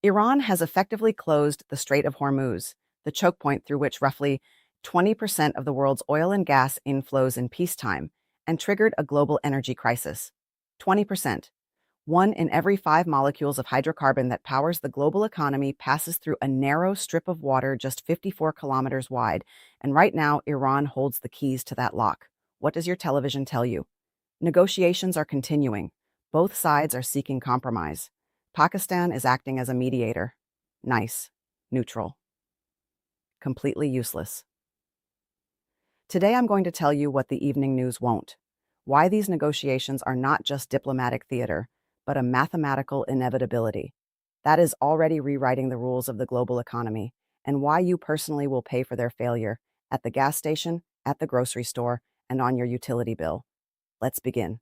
Iran has effectively closed the Strait of Hormuz, the choke point through which roughly 20% of the world's oil and gas inflows in peacetime, and triggered a global energy crisis. 20%. One in every 5 molecules of hydrocarbon that powers the global economy passes through a narrow strip of water just 54 kilometers wide, and right now Iran holds the keys to that lock. What does your television tell you? Negotiations are continuing. Both sides are seeking compromise. Pakistan is acting as a mediator. Nice. Neutral. Completely useless. Today I'm going to tell you what the evening news won't. Why these negotiations are not just diplomatic theater, but a mathematical inevitability. That is already rewriting the rules of the global economy, and why you personally will pay for their failure at the gas station, at the grocery store, and on your utility bill. Let's begin.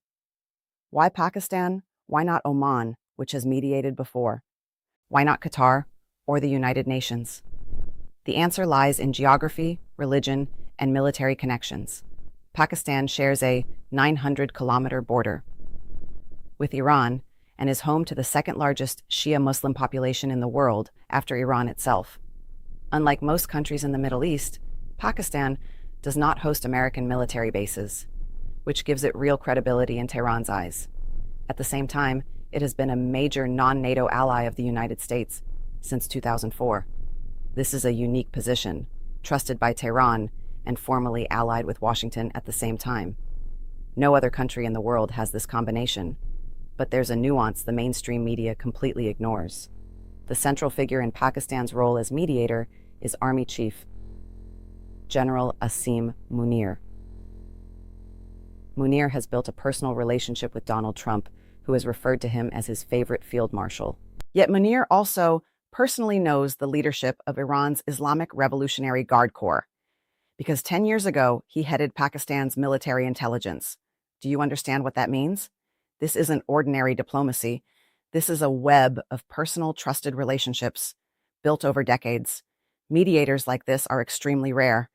Why Pakistan? Why not Oman, which has mediated before? Why not Qatar or the United Nations? The answer lies in geography, religion, and military connections. Pakistan shares a 900-kilometer border with Iran and is home to the second-largest Shia Muslim population in the world after Iran itself. Unlike most countries in the Middle East, Pakistan does not host American military bases, which gives it real credibility in Tehran's eyes. At the same time, it has been a major non-NATO ally of the United States since 2004. This is a unique position, trusted by Tehran and formally allied with Washington at the same time. No other country in the world has this combination, but there's a nuance the mainstream media completely ignores. The central figure in Pakistan's role as mediator is Army Chief General Asim Munir. Munir has built a personal relationship with Donald Trump, who has referred to him as his favorite field marshal. Yet Munir also personally knows the leadership of Iran's Islamic Revolutionary Guard Corps, because 10 years ago, he headed Pakistan's military intelligence. Do you understand what that means? This isn't ordinary diplomacy. This is a web of personal, trusted relationships built over decades. Mediators like this are extremely rare.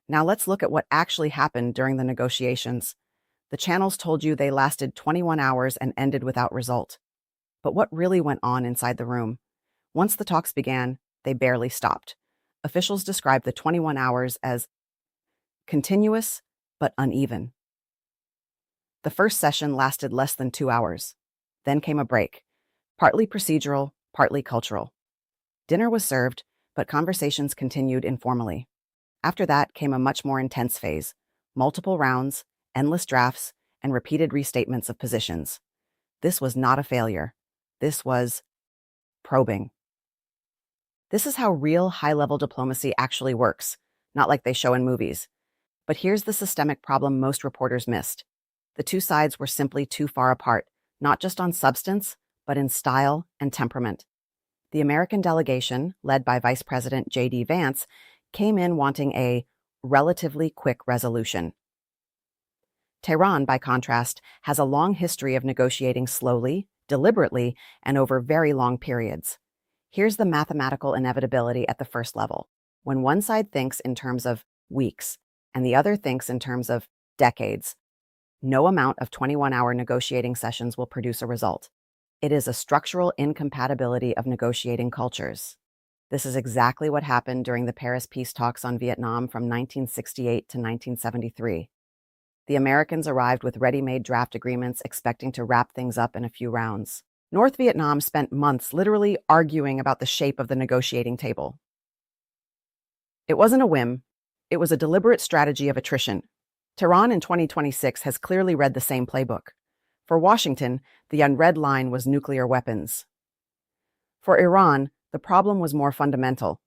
Now let's look at what actually happened during the negotiations. The channels told you they lasted 21 hours and ended without result. But what really went on inside the room? Once the talks began, they barely stopped. Officials described the 21 hours as continuous but uneven. The first session lasted less than 2 hours. Then came a break, partly procedural, partly cultural. Dinner was served, but conversations continued informally. After that came a much more intense phase, multiple rounds, endless drafts, and repeated restatements of positions. This was not a failure. This was probing. This is how real high-level diplomacy actually works, not like they show in movies. But here's the systemic problem most reporters missed. The two sides were simply too far apart, not just on substance, but in style and temperament. The American delegation, led by Vice President JD Vance, came in wanting a relatively quick resolution. Tehran, by contrast, has a long history of negotiating slowly, deliberately, and over very long periods. Here's the mathematical inevitability at the first level. When one side thinks in terms of weeks, and the other thinks in terms of decades, no amount of 21-hour negotiating sessions will produce a result. It is a structural incompatibility of negotiating cultures. This is exactly what happened during the Paris peace talks on Vietnam from 1968 to 1973. The Americans arrived with ready-made draft agreements expecting to wrap things up in a few rounds. North Vietnam spent months literally arguing about the shape of the negotiating table. It wasn't a whim. It was a deliberate strategy of attrition. Tehran in 2026 has clearly read the same playbook. For Washington, the unread line was nuclear weapons. For Iran, the problem was more fundamental.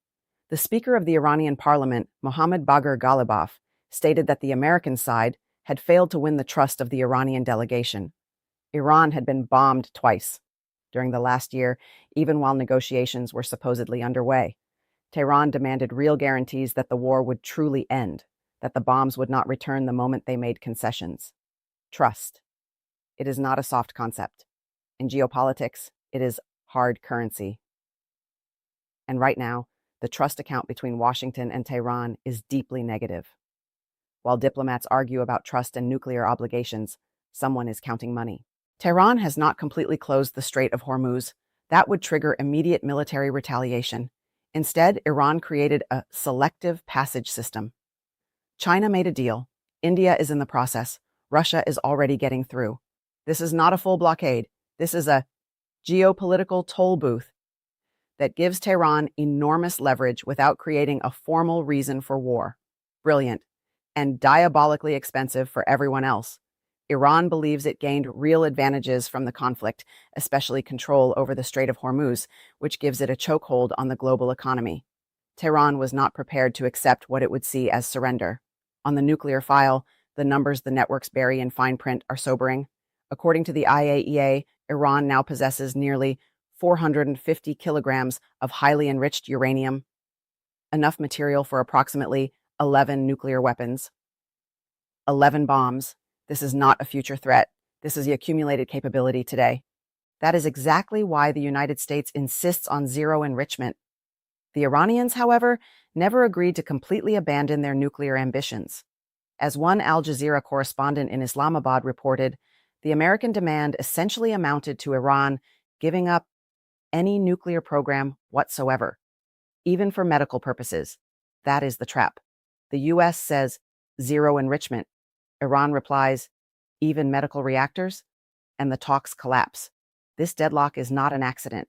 The Speaker of the Iranian parliament, Mohammad Bagher Ghalibaf, stated that the American side had failed to win the trust of the Iranian delegation. Iran had been bombed twice during the last year, even while negotiations were supposedly underway. Tehran demanded real guarantees that the war would truly end, that the bombs would not return the moment they made concessions. Trust. It is not a soft concept. In geopolitics, it is hard currency. And right now, the trust account between Washington and Tehran is deeply negative. While diplomats argue about trust and nuclear obligations, someone is counting money. Tehran has not completely closed the Strait of Hormuz. That would trigger immediate military retaliation. Instead, Iran created a selective passage system. China made a deal. India is in the process. Russia is already getting through. This is not a full blockade. This is a geopolitical toll booth that gives Tehran enormous leverage without creating a formal reason for war. Brilliant. And diabolically expensive for everyone else. Iran believes it gained real advantages from the conflict, especially control over the Strait of Hormuz, which gives it a chokehold on the global economy. Tehran was not prepared to accept what it would see as surrender. On the nuclear file, the numbers the networks bury in fine print are sobering. According to the IAEA, Iran now possesses nearly 450 kilograms of highly enriched uranium, enough material for approximately 11 nuclear weapons. 11 bombs. This is not a future threat. This is the accumulated capability today. That is exactly why the United States insists on zero enrichment. The Iranians, however, never agreed to completely abandon their nuclear ambitions. As one Al Jazeera correspondent in Islamabad reported, the American demand essentially amounted to Iran giving up any nuclear program whatsoever, even for medical purposes. That is the trap. The U.S. says zero enrichment. Iran replies, even medical reactors? And the talks collapse. This deadlock is not an accident.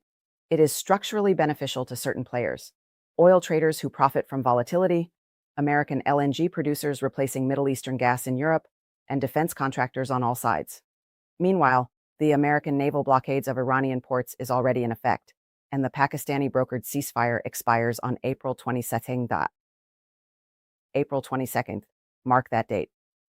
It is structurally beneficial to certain players. Oil traders who profit from volatility, American LNG producers replacing Middle Eastern gas in Europe, and defense contractors on all sides. Meanwhile, the American naval blockades of Iranian ports is already in effect, and the Pakistani-brokered ceasefire expires on April 22nd. April 22nd. Mark that date.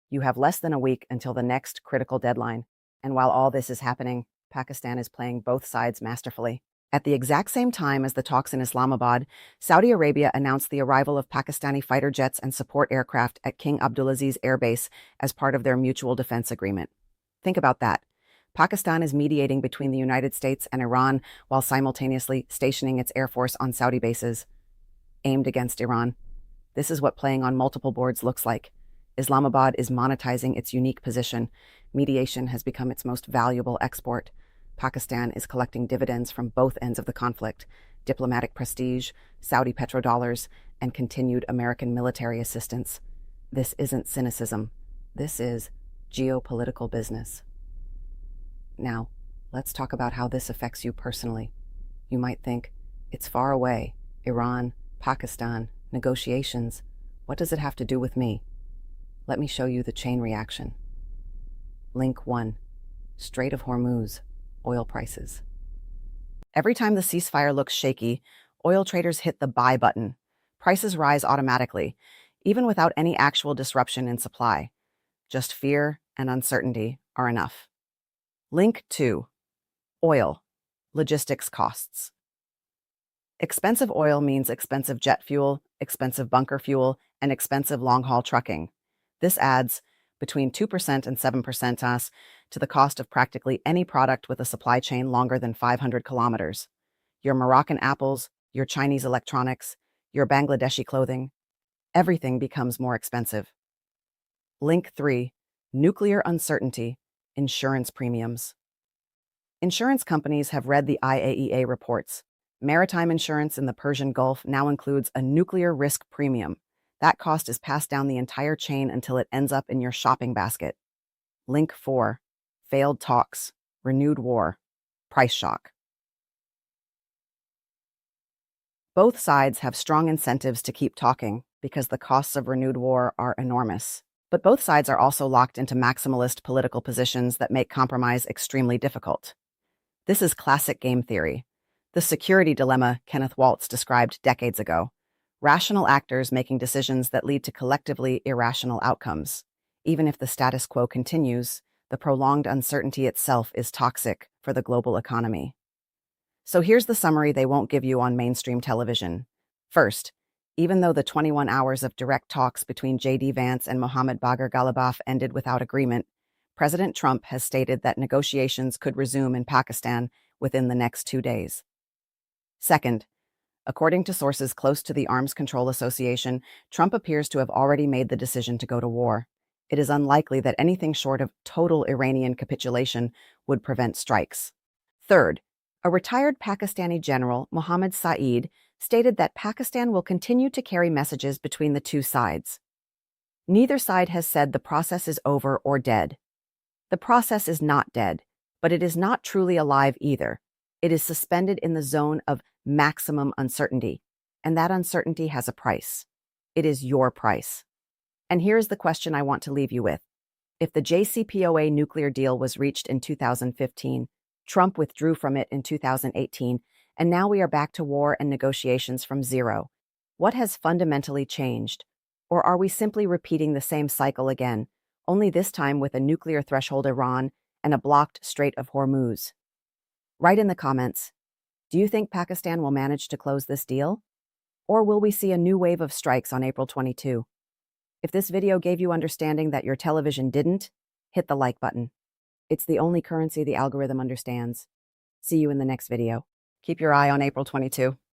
You have less than a week until the next critical deadline, and while all this is happening, Pakistan is playing both sides masterfully. At the exact same time as the talks in Islamabad, Saudi Arabia announced the arrival of Pakistani fighter jets and support aircraft at King Abdulaziz Air Base as part of their mutual defense agreement. Think about that. Pakistan is mediating between the United States and Iran while simultaneously stationing its air force on Saudi bases, aimed against Iran. This is what playing on multiple boards looks like. Islamabad is monetizing its unique position. Mediation has become its most valuable export. Pakistan is collecting dividends from both ends of the conflict: diplomatic prestige, Saudi petrodollars, and continued American military assistance. This isn't cynicism. This is geopolitical business. Now, let's talk about how this affects you personally. You might think, it's far away. Iran, Pakistan, negotiations. What does it have to do with me? Let me show you the chain reaction. Link 1. Strait of Hormuz. Oil prices. Every time the ceasefire looks shaky, oil traders hit the buy button. Prices rise automatically, even without any actual disruption in supply. Just fear and uncertainty are enough. Link 2. Oil. Logistics costs. Expensive oil means expensive jet fuel, expensive bunker fuel, and expensive long-haul trucking. This adds between 2% and 7% to the cost of practically any product with a supply chain longer than 500 kilometers. Your Moroccan apples, your Chinese electronics, your Bangladeshi clothing, everything becomes more expensive. Link 3. Nuclear uncertainty, insurance premiums. Insurance companies have read the IAEA reports. Maritime insurance in the Persian Gulf now includes a nuclear risk premium. That cost is passed down the entire chain until it ends up in your shopping basket. Link 4. Failed talks, renewed war, price shock. Both sides have strong incentives to keep talking because the costs of renewed war are enormous. But both sides are also locked into maximalist political positions that make compromise extremely difficult. This is classic game theory. The security dilemma Kenneth Waltz described decades ago. Rational actors making decisions that lead to collectively irrational outcomes. Even if the status quo continues, the prolonged uncertainty itself is toxic for the global economy. So here's the summary they won't give you on mainstream television. First, even though the 21 hours of direct talks between JD Vance and Mohammad Bagher Ghalibaf ended without agreement, President Trump has stated that negotiations could resume in Pakistan within the next 2 days. Second, according to sources close to the Arms Control Association, Trump appears to have already made the decision to go to war. It is unlikely that anything short of total Iranian capitulation would prevent strikes. Third, A retired Pakistani general, Mohammad Saeed, stated that Pakistan will continue to carry messages between the two sides. Neither side has said the process is over or dead. The process is not dead, but it is not truly alive either. It is suspended in the zone of maximum uncertainty, and that uncertainty has a price. It is your price. And here's the question I want to leave you with. If the JCPOA nuclear deal was reached in 2015, Trump withdrew from it in 2018, and now we are back to war and negotiations from zero. What has fundamentally changed? Or are we simply repeating the same cycle again, only this time with a nuclear threshold Iran and a blocked Strait of Hormuz? Write in the comments, do you think Pakistan will manage to close this deal? Or will we see a new wave of strikes on April 22? If this video gave you understanding that your television didn't, hit the like button. It's the only currency the algorithm understands. See you in the next video. Keep your eye on April 22.